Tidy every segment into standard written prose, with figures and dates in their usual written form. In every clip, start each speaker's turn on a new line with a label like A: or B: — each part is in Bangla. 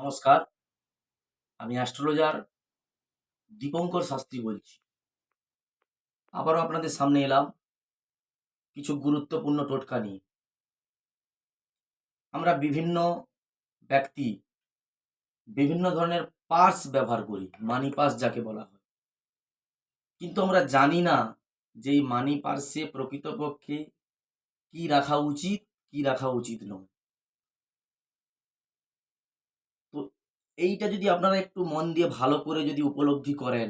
A: নমস্কার, আমি অ্যাস্ট্রোলজার দীপঙ্কর শাস্ত্রী বলছি। আবারও আপনাদের সামনে এলাম কিছু গুরুত্বপূর্ণ টোটকা নিয়ে। আমরা বিভিন্ন ব্যক্তি বিভিন্ন ধরনের পার্স ব্যবহার করি, মানি পার্স যাকে বলা হয়। কিন্তু আমরা জানি না যে এই মানি পার্সে প্রকৃতপক্ষে কি রাখা উচিত, কি রাখা উচিত নয়। তো এইটা যদি আপনারা একটু মন দিয়ে ভালো করে যদি উপলব্ধি করেন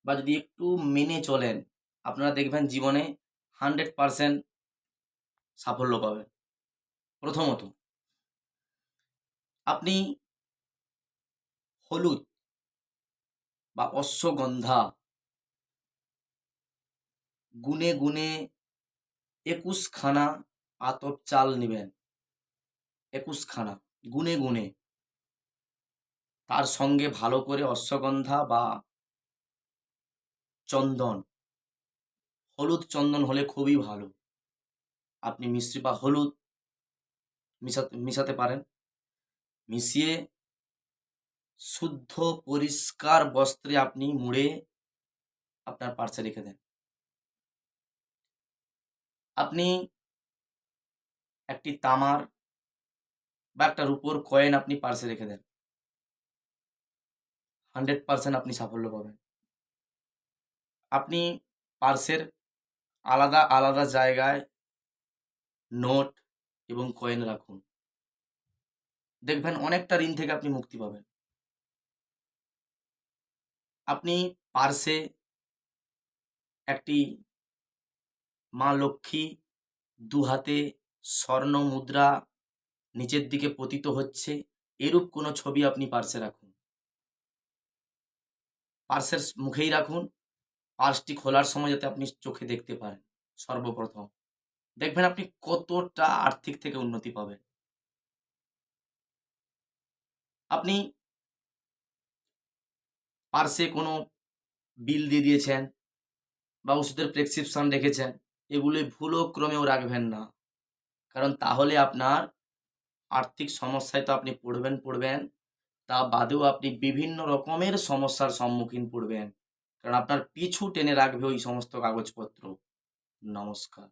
A: বা যদি একটু মেনে চলেন, আপনারা দেখবেন জীবনে 100% সাফল্য পাবেন। প্রথমত, আপনি হলুদ বা অশ্বগন্ধা গুনে গুনে 21 খানা আতপ চাল নেবেন। 21 খানা গুনে গুনে তার সঙ্গে ভালো করে অশ্বগন্ধা বা চন্দন, হলুদ চন্দন হলে খুবই ভালো। আপনি মিশ্রি বা হলুদ মিশাতে পারেন। মিশিয়ে শুদ্ধ পরিষ্কার বস্ত্রে আপনি মুড়ে আপনার পার্সে রেখে দেন। আপনি একটি তামার বা একটা রূপোর কয়েন আপনি পার্সে রেখে দেন। 100% আপনি সাফল্য পাবেন। আপনি পার্সের আলাদা আলাদা জায়গায় নোট এবং কয়েন রাখুন। দেখবেন অনেকটা ঋণ থেকে আপনি মুক্তি পাবেন। আপনি পার্সে একটি মা লক্ষ্মী দুহাতে স্বর্ণ মুদ্রা নিচের দিকে পতিত হচ্ছে এরূপ কোনো ছবি আপনি পার্সে রাখুন। পার্সের মুখেই রাখুন। পার্সটি খোলার সময় যাতে আপনি চোখে দেখতে পারেন সর্বপ্রথম। দেখবেন আপনি কতটা আর্থিক থেকে উন্নতি পাবেন। আপনি পার্সে কোনো বিল দিয়ে দিয়েছেন বা ওষুধের প্রেসক্রিপশন রেখেছেন, এগুলি ভুলক্রমেও রাখবেন না। কারণ তাহলে আপনার আর্থিক সমস্যায় তো আপনি পড়বেন, তা বাদেও আপনি বিভিন্ন রকমের সমস্যার সম্মুখীন পড়বেন। কারণ আপনার পিছু টেনে রাখবে ওই সমস্ত কাগজপত্র। নমস্কার।